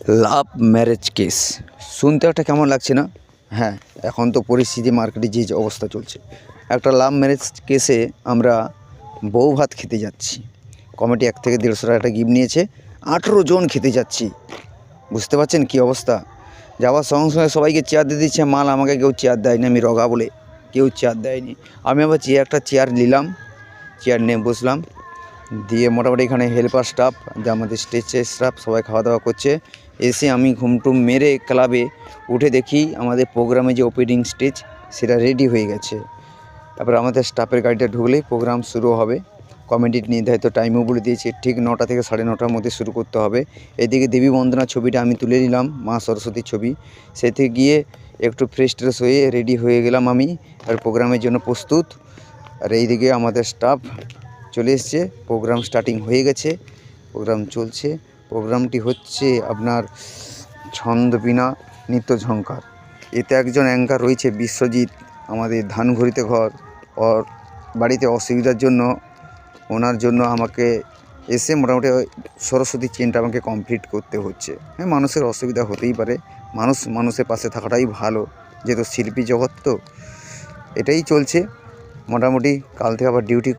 Love marriage case শুনতে একটা কেমন লাগছে না? হ্যাঁ, এখন তো পরিস্থিতি মার্কেটে যে অবস্থা চলছে, একটা লাভ ম্যারেজ কেসে আমরা বউ ভাত খেতে যাচ্ছি। কমিটি 1 থেকে 150 টাকা একটা গিফট নিয়েছে, 18 জন খেতে যাচ্ছি। বুঝতে পারছেন কী অবস্থা? যাওয়ার সঙ্গে সঙ্গে সবাইকে চেয়ার দিয়ে দিচ্ছে, মাল আমাকে কেউ চেয়ার দেয়নি, আমি রগা বলে কেউ চেয়ার দেয়নি। আমি আবার একটা চেয়ার নিলাম, চেয়ার নিয়ে বসলাম, দিয়ে মোটামুটি এখানে হেল্পার স্টাফ, যে আমাদের স্টেজের স্টাফ সবাই খাওয়া দাওয়া করছে। এসে আমি ঘুমটুম মেরে ক্লাবে উঠে দেখি আমাদের প্রোগ্রামে যে ওপেনিং স্টেজ সেটা রেডি হয়ে গেছে। তারপর আমাদের স্টাফের গাড়িটা ঢুকলেই প্রোগ্রাম শুরু হবে। কমিটির নির্ধারিত টাইমও বলে দিয়েছে, ঠিক 9টা থেকে 9:30-র মধ্যে শুরু করতে হবে। এদিকে দেবী বন্দনা ছবিটা আমি তুলে নিলাম, মা সরস্বতীর ছবি। সেতে গিয়ে একটু ফ্রেশ ট্রেশ হয়ে রেডি হয়ে গেলাম আমি, আর প্রোগ্রামের জন্য প্রস্তুত। আর এইদিকে আমাদের স্টাফ চলে এসছে, প্রোগ্রাম স্টার্টিং হয়ে গেছে, প্রোগ্রাম চলছে। প্রোগ্রামটি হচ্ছে আপনার ছন্দবিনা নৃত্য ঝঙ্কার। এতে একজন অ্যাঙ্কার রয়েছে বিশ্বজিৎ, আমাদের ধানঘড়িতে ঘর। ওর বাড়িতে অসুবিধার জন্য, ওনার জন্য আমাকে এসে মোটামুটি সরস্বতী চেনটা আমাকে কমপ্লিট করতে হচ্ছে। হ্যাঁ, মানুষের অসুবিধা হতেই পারে, মানুষের পাশে থাকাটাই ভালো, যেহেতু শিল্পী জগৎ তো। এটাই চলছে মোটামুটি। কাল থেকে আবার ডিউটি